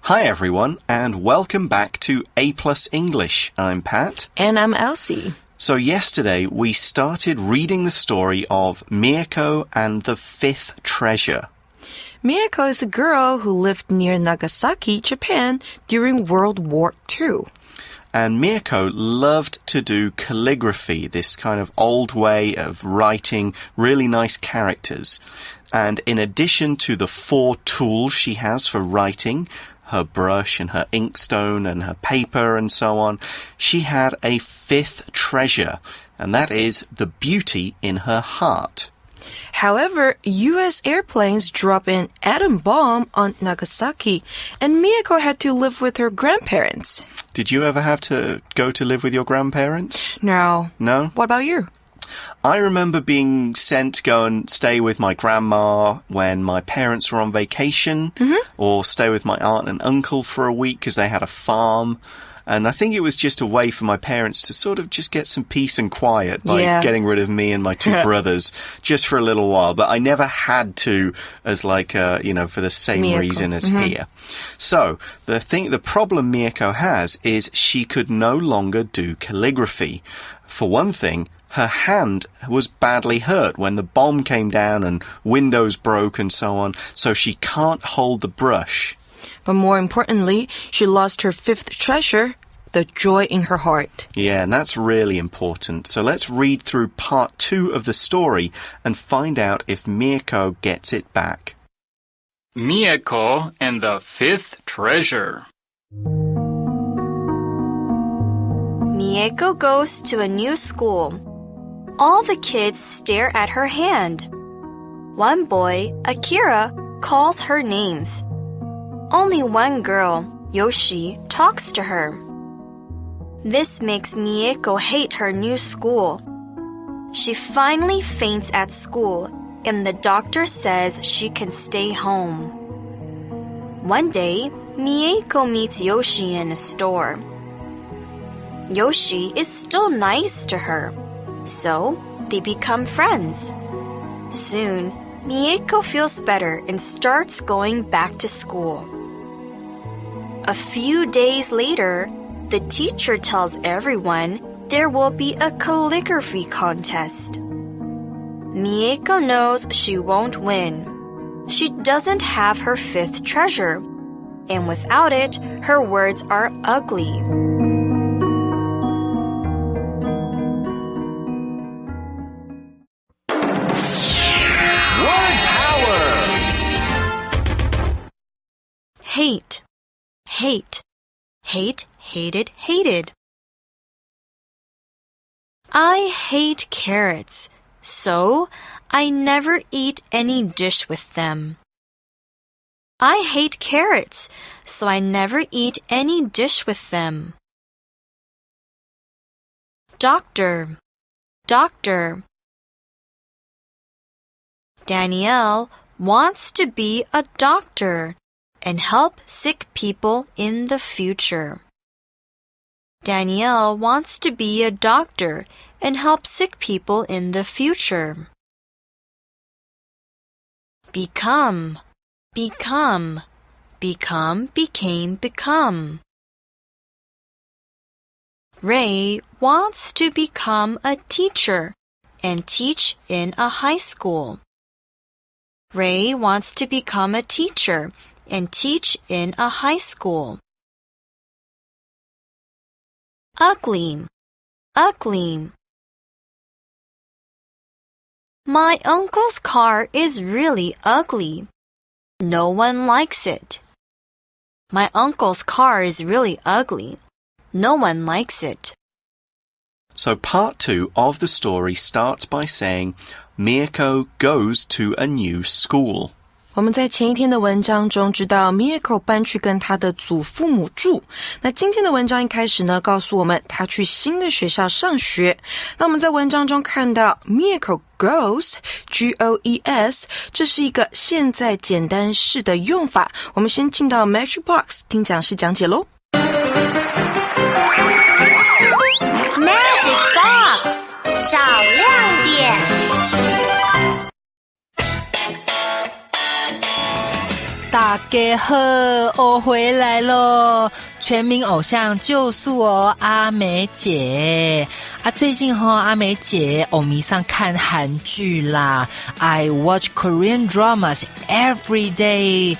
Hi everyone, and welcome back to A+ English. I'm Pat. And I'm Elsie. So yesterday we started reading the story of Miyako and the Fifth Treasure. Miyako is a girl who lived near Nagasaki, Japan during World War II. And Miyako loved to do calligraphy, this kind of old way of writing really nice characters. And in addition to the 4 tools she has for writing, her brush and her inkstone and her paper and so on, she had a 5th treasure, and that is the beauty in her heart. However, U.S. airplanes dropped an atom bomb on Nagasaki, and Miyako had to live with her grandparents. Did you ever have to go to live with your grandparents? No. No? What about you? I remember being sent to go and stay with my grandma when my parents were on vacation, or stay with my aunt and uncle for a week because they had a farm. And I think it was just a way for my parents to sort of just get some peace and quiet by getting rid of me and my 2 brothers just for a little while. But I never had to as like, for the same reason as here. So the problem Miyako has is she could no longer do calligraphy. For one thing, her hand was badly hurt when the bomb came down and windows broke and so on, so she can't hold the brush. But more importantly, she lost her 5th treasure, the joy in her heart. Yeah, and that's really important. So let's read through part 2 of the story and find out if Miyako gets it back. Miyako and the 5th treasure. Miyako goes to a new school. All the kids stare at her hand. One boy, Akira, calls her names. Only one girl, Yoshi, talks to her. This makes Miyako hate her new school. She finally faints at school, and the doctor says she can stay home. One day, Miyako meets Yoshi in a store. Yoshi is still nice to her, so they become friends. Soon, Miyako feels better and starts going back to school. A few days later, the teacher tells everyone there will be a calligraphy contest. Miyako knows she won't win. She doesn't have her 5th treasure, and without it, her words are ugly. Word power! Hate. Hate. Hate, hated, hated. I hate carrots, so I never eat any dish with them. I hate carrots, so I never eat any dish with them. Doctor. Doctor. Danielle wants to be a doctor and help sick people in the future. Danielle wants to be a doctor and help sick people in the future. Become. Become. Become, became, become. Ray wants to become a teacher and teach in a high school. Ray wants to become a teacher and teach in a high school. Ugly. Ugly. My uncle's car is really ugly. No one likes it. My uncle's car is really ugly. No one likes it. So part 2 of the story starts by saying Miyako goes to a new school. 我们在前一天的文章中知道 Miyako 搬去跟他的祖父母住。那今天的文章一开始呢，告诉我们他去新的学校上学。那我们在文章中看到 Miyako goes, G-O-E-S, 这是一个现在简单式的用法。我们先进到 Magic Box 听讲师讲解咯。Magic Box 找亮点。大家好，我回来咯！全民偶像就是我阿美姐啊！最近阿美姐偶迷上看韩剧啦 ，I watch Korean dramas every day。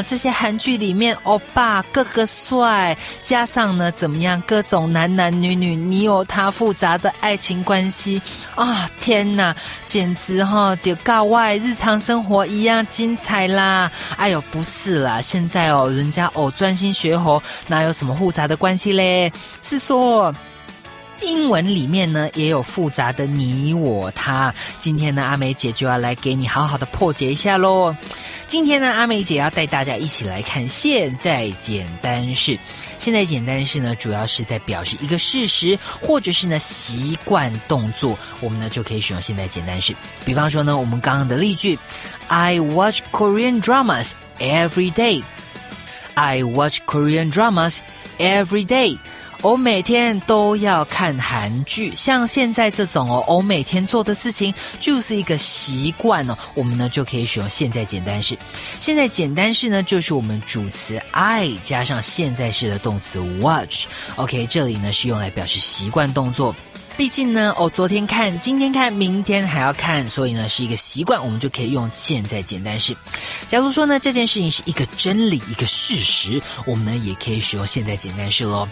这些韩剧里面欧巴个个帅，加上呢怎么样，各种男男女女你有他复杂的爱情关系啊！天哪，简直就告外日常生活一样精彩啦！哎呦，不是啦，现在人家专心学猴，哪有什么复杂的关系嘞？是说英文里面呢也有复杂的你我他。今天呢阿美姐就要来给你好好的破解一下咯。今天呢阿美姐要带大家一起来看现在简单式。现在简单式呢主要是在表示一个事实或者是呢习惯动作，我们呢就可以使用现在简单式。比方说呢我们刚刚的例句 I watch Korean dramas every day. I watch Korean dramas every day. 我每天都要看韩剧，像现在这种我每天做的事情就是一个习惯我们呢就可以使用现在简单式。现在简单式呢就是我们主词 I 加上现在式的动词 watch。 OK， 这里呢是用来表示习惯动作。毕竟呢昨天看，今天看，明天还要看，所以呢是一个习惯，我们就可以用现在简单式。假如说呢这件事情是一个真理，一个事实，我们呢也可以使用现在简单式咯。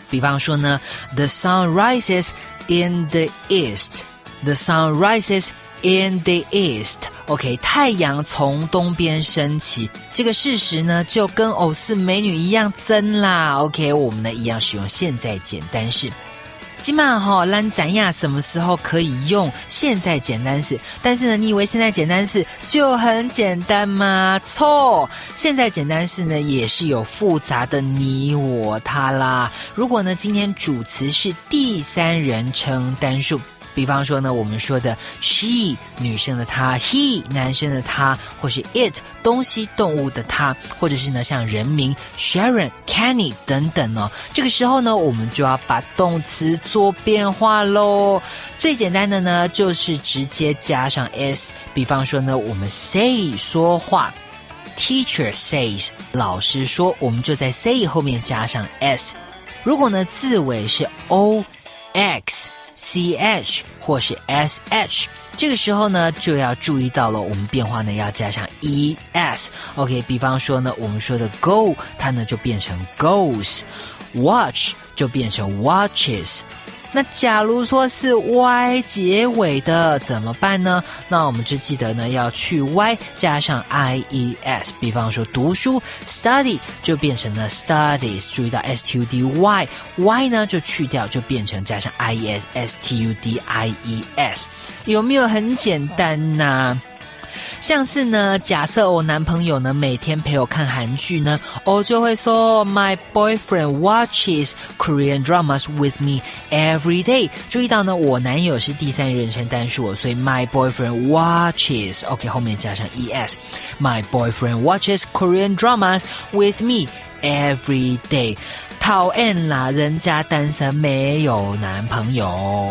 比方说呢 The sun rises in the east. The sun rises in the east. OK， 太阳从东边升起，这个事实呢就跟偶似美女一样真啦。 OK， 我们呢一样使用现在简单式。今晚咱怎样什么时候可以用现在简单式？但是呢你以为现在简单式就很简单吗？错，现在简单式呢也是有复杂的你我他啦。如果呢今天主词是第三人称单数，比方说呢我们说的 she 女生的她， he 男生的他，或是 it 东西动物的他，或者是呢像人名 Sharon、Kenny 等等这个时候呢我们就要把动词做变化咯。最简单的呢就是直接加上 s， 比方说呢我们 say 说话， Teacher says 老师说，我们就在 say 后面加上 s。 如果呢字尾是 o、x、ch 或是 sh， 这个时候呢就要注意到了，我们变化呢要加上 es。 OK， 比方说呢我们说的 go 它呢就变成 goes， watch 就变成 watches。那假如说是 y 结尾的怎么办呢？那我们就记得呢要去 y 加上 ies。 比方说读书 study 就变成了 studies， 注意到 study y 呢就去掉，就变成加上 ies studies。 有没有很简单呢？像是呢假设我男朋友呢每天陪我看韩剧呢，我就会说 My boyfriend watches Korean dramas with me every day。 注意到呢我男友是第三人称单数所以 My boyfriend watches OK 后面加上 es。 My boyfriend watches Korean dramas with me every day。 讨厌啦，人家单身没有男朋友。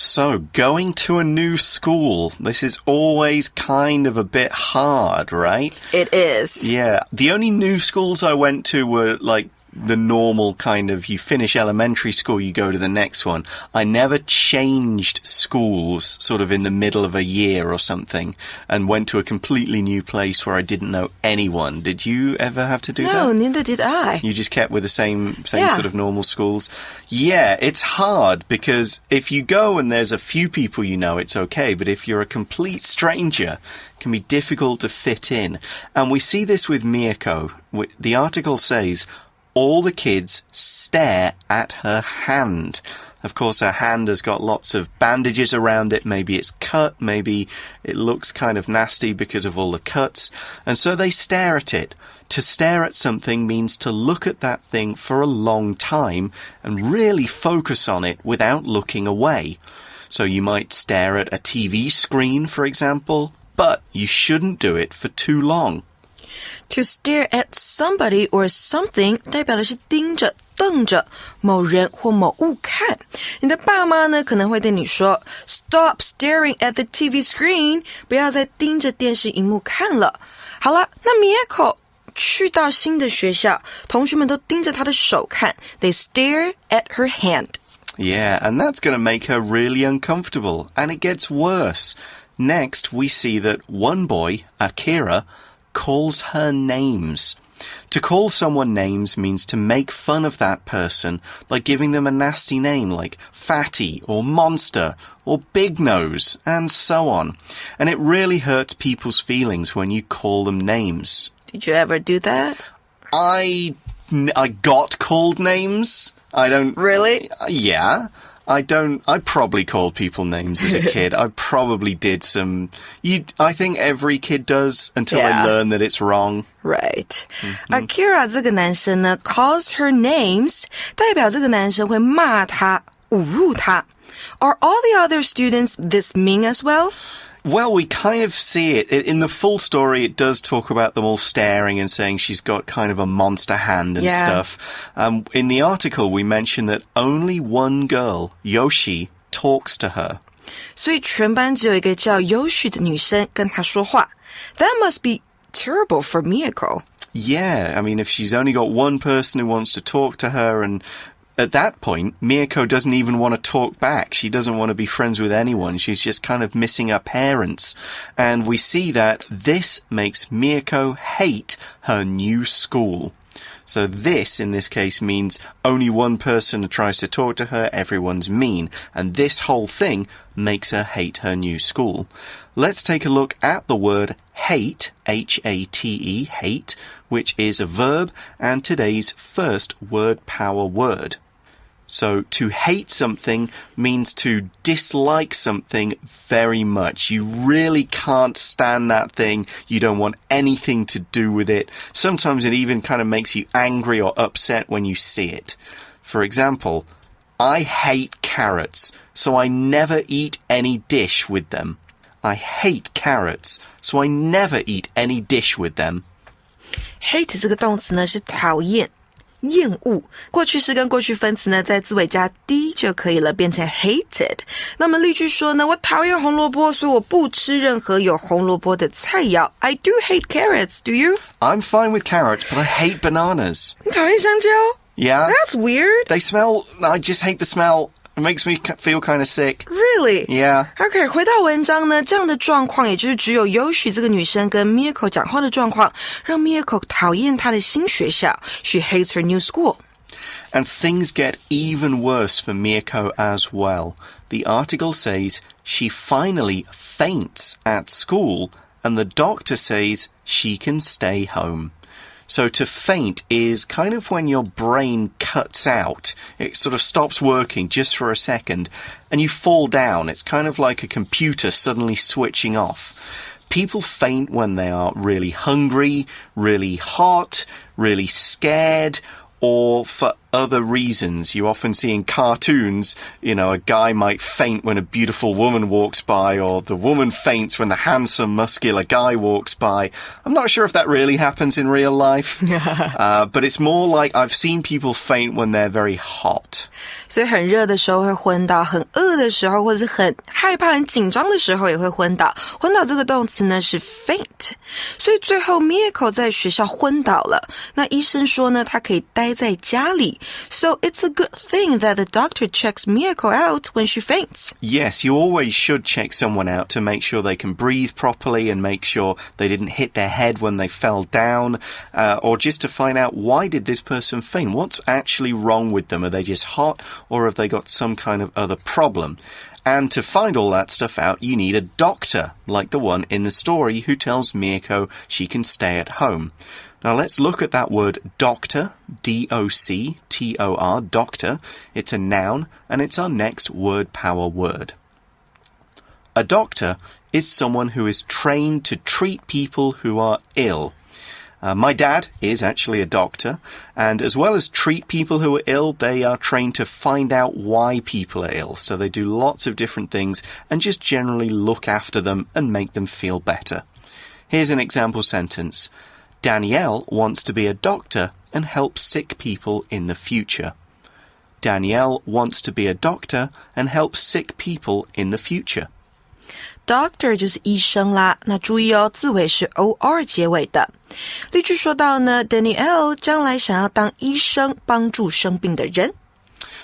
So, going to a new school, this is always kind of a bit hard, right? It is. Yeah. The only new schools I went to were like the normal kind of, you finish elementary school, you go to the next one. I never changed schools sort of in the middle of a year or something and went to a completely new place where I didn't know anyone. Did you ever have to do that? No, neither did I. You just kept with the same sort of normal schools? Yeah, it's hard because if you go and there's a few people you know, it's okay. But if you're a complete stranger, it can be difficult to fit in. And we see this with Miyako. The article says, all the kids stare at her hand. Of course, her hand has got lots of bandages around it. Maybe it's cut. Maybe it looks kind of nasty because of all the cuts. And so they stare at it. To stare at something means to look at that thing for a long time and really focus on it without looking away. So you might stare at a TV screen, for example, but you shouldn't do it for too long. To stare at somebody or something 代表的是盯着瞪着某人或某物看。你的爸妈呢，可能会对你说 Stop staring at the TV screen， 不要再盯着电视荧幕看了。好了，那 Mieko 去到新的学校，同学们都盯着她的手看 They stare at her hand。Yeah, and that's going to make her really uncomfortable. And it gets worse. Next, we see that one boy, Akira, calls her names. To call someone names means to make fun of that person by giving them a nasty name like fatty or monster or big nose and so on. And it really hurts people's feelings when you call them names. Did you ever do that? I got called names. I don't... Really? Yeah. I probably called people names as a kid. I probably did some... I think every kid does until they learn that it's wrong. Right. Akira 这个男生呢 calls her names 代表这个男生会骂他侮辱他 Are all the other students this mean as well?Well, we kind of see it. In the full story, it does talk about them all staring and saying she's got kind of a monster hand and stuff. In the article, we mentioned that only one girl, Yoshi, talks to her. 所以全班只有一个叫 Yoshi 的女生跟她说话 That must be terrible for Mieko. Yeah, I mean, if she's only got one person who wants to talk to her and...At that point, Mieko doesn't even want to talk back. She doesn't want to be friends with anyone. She's just kind of missing her parents. And we see that this makes Mieko hate her new school. So this, in this case, means only one person tries to talk to her, everyone's mean. And this whole thing makes her hate her new school. Let's take a look at the word hate, H-A-T-E, hate, which is a verb and today's first word power word.So, to hate something means to dislike something very much. You really can't stand that thing. You don't want anything to do with it. Sometimes it even kind of makes you angry or upset when you see it. For example, I hate carrots, so I never eat any dish with them. I hate carrots, so I never eat any dish with them. Hate 这个动词呢是讨厌厌恶过去式跟过去分词呢在字尾加 d 就可以了变成 hated 那么例句说呢我讨厌红萝卜所以我不吃任何有红萝卜的菜肴 I do hate carrots, do you? I'm fine with carrots, but I hate bananas. 你讨厌香蕉? Yeah. That's weird. They smell, I just hate the smell. It makes me feel kind of sick. Really? Yeah. Okay, 回到文章呢，这样的状况，也就是只有 Yoshi 这个女生跟 Mieko 讲话的状况，让 Mieko 讨厌她的新学校。She hates her new school. And things get even worse for Mieko as well. The article says she finally faints at school, and the doctor says she can stay home. So to faint is kind of when your brain cuts out. It sort of stops working just for a second and you fall down. It's kind of like a computer suddenly switching off. People faint when they are really hungry, really hot, really scared, or for other reasons. You often see in cartoons, you know, a guy might faint when a beautiful woman walks by, or the woman faints when the handsome, muscular guy walks by. I'm not sure if that really happens in real life, but it's more like I've seen people faint when they're very hot. 所以很热的时候会昏倒，很饿的时候，或者是很害怕、很紧张的时候也会昏倒。昏倒这个动词呢是 faint。所以最后 Mieko 在学校昏倒了。那医生说呢，他可以待在家里。So it's a good thing that the doctor checks Mieko out when she faints. Yes, you always should check someone out to make sure they can breathe properly and make sure they didn't hit their head when they fell down, or just to find out why did this person faint? What's actually wrong with them? Are they just hot or have they got some kind of other problem? And to find all that stuff out, you need a doctor, like the one in the story who tells Mieko she can stay at home. Now let's look at that word doctor, D-O-C-T-O-R, doctor. It's a noun and it's our next word power word. A doctor is someone who is trained to treat people who are ill. My dad is actually a doctor, and as well as treat people who are ill, they are trained to find out why people are ill. So they do lots of different things and just generally look after them and make them feel better. Here's an example sentence. Danielle wants to be a doctor and help sick people in the future. Danielle wants to be a doctor and help sick people in the future. Doctor 就是医生啦，那注意哦，字尾是 OR 结尾的。例句说到呢 Danielle 将来想要当医生，帮助生病的人。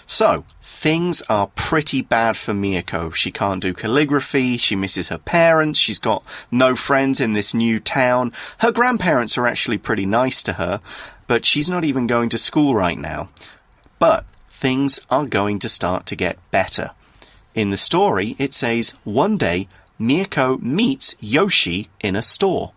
So, things are pretty bad for Miyako. She can't do calligraphy, she misses her parents, she's got no friends in this new town. Her grandparents are actually pretty nice to her, but she's not even going to school right now. But things are going to start to get better. In the story, it says, one day, Miyako meets Yoshi in a store.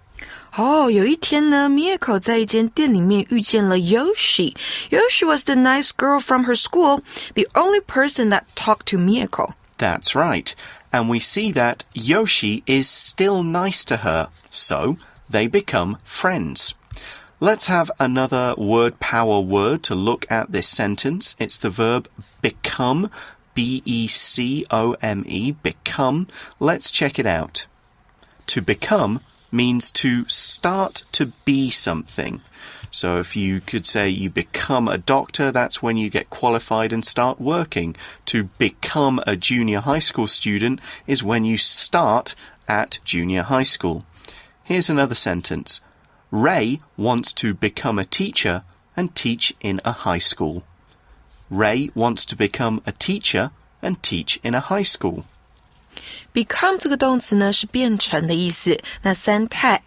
有一天呢 Miyako 在一间店里面遇见了 Yoshi. Yoshi was the nice girl from her school, the only person that talked to Miyako. That's right. And we see that Yoshi is still nice to her, so they become friends. Let's have another word power word to look at this sentence. It's the verb become, B-E-C-O-M-E, become. Let's check it out. To become means to start to be something. So if you could say you become a doctor, that's when you get qualified and start working. To become a junior high school student is when you start at junior high school. Here's another sentence. Ray wants to become a teacher and teach in a high school. Ray wants to become a teacher and teach in a high school. Become 这个动词呢是变成的意思，那三态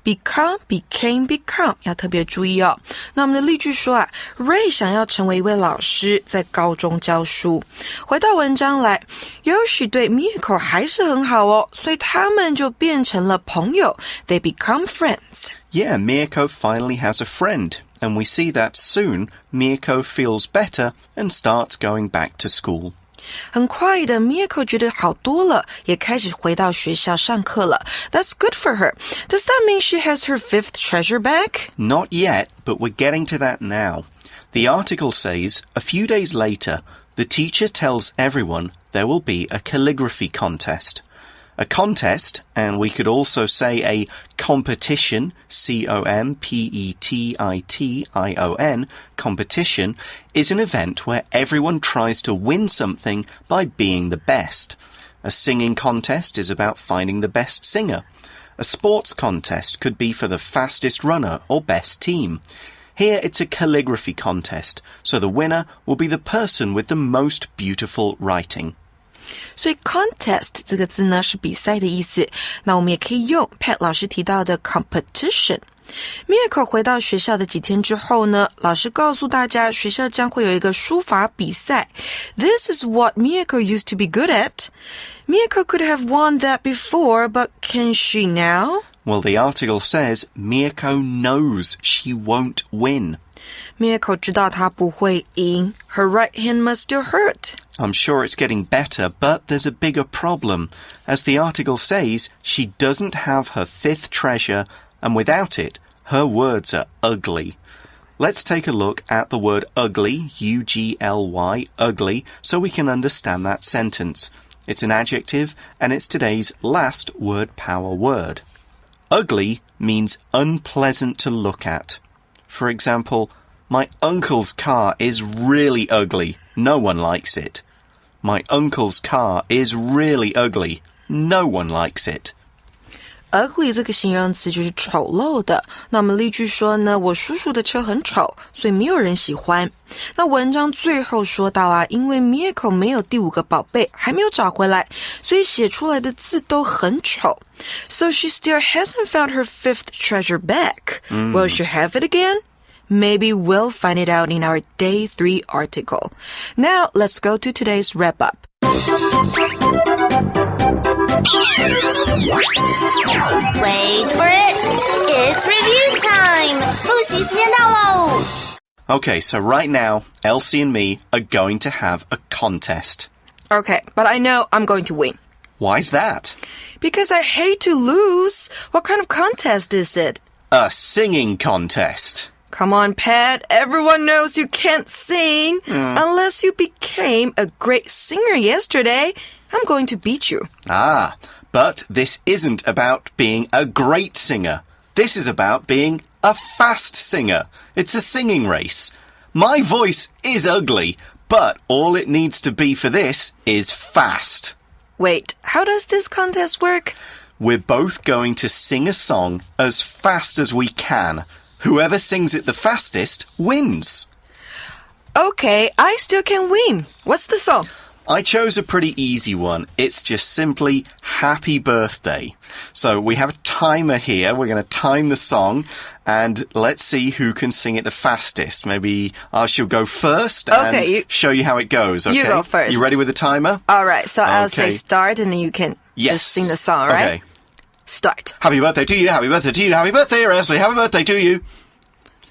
become, became, become 要特别注意哦。那我们的例句说啊 Ray 想要成为一位老师，在高中教书。回到文章来 Yoshi 对 Miyako 还是很好哦，所以他们就变成了朋友 They become friends. Yeah, Miyako finally has a friend. And we see that soon Miyako feels better and starts going back to school. 很快的 Miyako 觉得好多了，也开始回到学校上课了。That's good for her. Does that mean she has her fifth treasure back? Not yet, but we're getting to that now. The article says, a few days later, the teacher tells everyone there will be a calligraphy contest. A contest, and we could also say a competition, C-O-M-P-E-T-I-T-I-O-N, competition, is an event where everyone tries to win something by being the best. A singing contest is about finding the best singer. A sports contest could be for the fastest runner or best team. Here it's a calligraphy contest, so the winner will be the person with the most beautiful writing. 所以 contest 这个字呢是比赛的意思，那我们也可以用 Pat 老师提到的 competition。Miyako 回到学校的几天之后呢，老师告诉大家学校将会有一个书法比赛。This is what Miyako used to be good at. Miyako could have won that before, but can she now? Well, the article says Miyako knows she won't win. Miyako 知道她不会赢。Her right hand must still hurt. I'm sure it's getting better, but there's a bigger problem. As the article says, she doesn't have her fifth treasure, and without it, her words are ugly. Let's take a look at the word ugly, U-G-L-Y, ugly, so we can understand that sentence. It's an adjective, and it's today's last word power word. Ugly means unpleasant to look at. For example, my uncle's car is really ugly. No one likes it. My uncle's car is really ugly. No one likes it. Ugly 这个形容词就是丑陋的。那我们例句说呢，我叔叔的车很丑，所以没有人喜欢。那文章最后说到啊，因为 Miyako 没有第五个宝贝，还没有找回来，所以写出来的字都很丑。So she still hasn't found her fifth treasure back. Will she have it again? Maybe we'll find it out in our Day 3 article. Now, let's go to today's wrap-up. Wait for it. It's review time. 复习时间到喽。Okay, so right now, Elsie and me are going to have a contest. Okay, but I know I'm going to win. Why's that? Because I hate to lose. What kind of contest is it? A singing contest. Come on, Pat. Everyone knows you can't sing. Unless you became a great singer yesterday, I'm going to beat you. Ah, but this isn't about being a great singer. This is about being A fast singer. It's a singing race. My voice is ugly, but all it needs to be for this is fast. Wait, how does this contest work? We're both going to sing a song as fast as we can. Whoever sings it the fastest wins. Okay, I still can win. What's the song? I chose a pretty easy one. It's just simply Happy Birthday. So we have a timer here. We're going to time the song and let's see who can sing it the fastest. Maybe I shall go first and show you how it goes. Okay? You go first. You ready with the timer? All right, so I'll say start and then you can just sing the song, right? Okay. Start. Happy birthday to you, happy birthday to you, happy birthday, Ashley, happy birthday to you.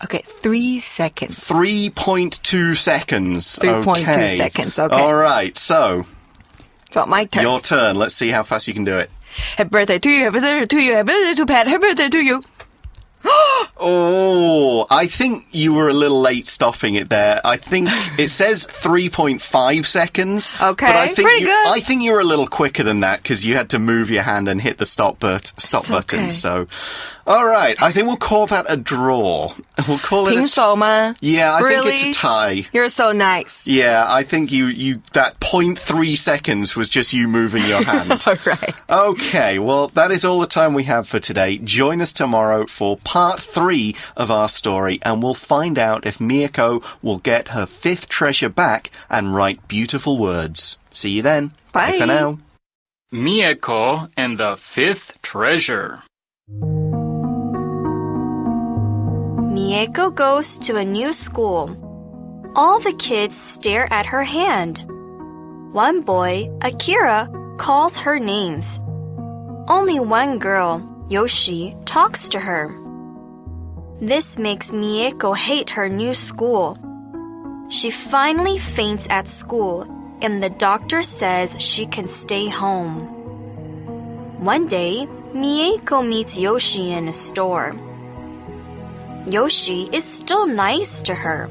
Okay, 3 seconds. 3.2 seconds. 3.2 seconds, okay. All right, so my turn. Your turn. Let's see how fast you can do it. Happy birthday to you, happy birthday to you, happy birthday to Pat, happy birthday to you. Oh, I think you were a little late stopping it there. I think it says 3.5 seconds. Okay, but I think pretty good. I think you were a little quicker than that because you had to move your hand and hit the stop button. Okay. So, all right, I think we'll call that a draw. We'll call it 平手吗? Yeah, I really? think it's a tie. You're so nice. Yeah, I think you that 0.3 seconds was just you moving your hand. All right. Okay, well, that is all the time we have for today. Join us tomorrow for part 3 of our story, and we'll find out if Miyako will get her 5th treasure back and write beautiful words. See you then. Bye for now. Miyako and the 5th treasure. Miyako goes to a new school. All the kids stare at her hand. One boy, Akira, calls her names. Only one girl, Yoshi, talks to her. This makes Miyako hate her new school. She finally faints at school, and the doctor says she can stay home. One day, Miyako meets Yoshi in a store. Yoshi is still nice to her,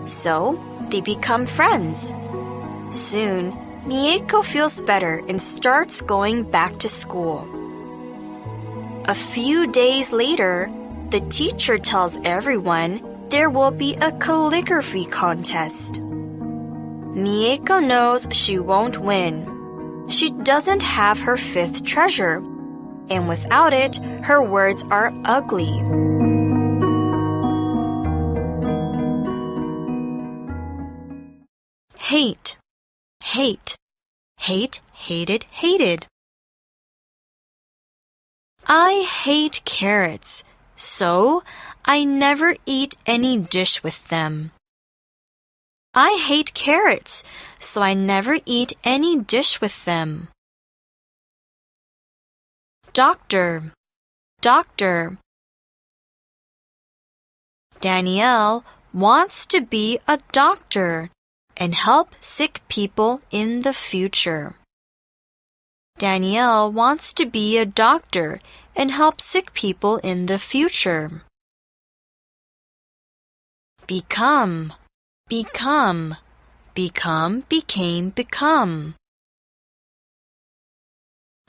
so they become friends. Soon, Miyako feels better and starts going back to school. A few days later, the teacher tells everyone there will be a calligraphy contest. Miyako knows she won't win. She doesn't have her 5th treasure, and without it, her words are ugly. Hate, hate, hate, hated, hated. I hate carrots, so I never eat any dish with them. I hate carrots, so I never eat any dish with them. Doctor, doctor. Danielle wants to be a doctor and help sick people in the future. Danielle wants to be a doctor and help sick people in the future. Become, become, become, became, become.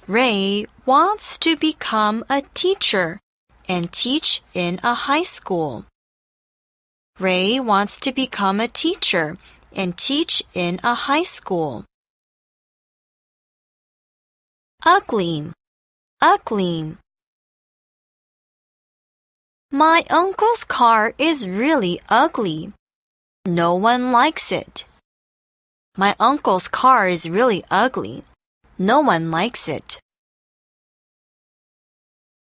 Ray wants to become a teacher and teach in a high school. Ray wants to become a teacher and teach in a high school. Ugly, ugly. My uncle's car is really ugly. No one likes it. My uncle's car is really ugly. No one likes it.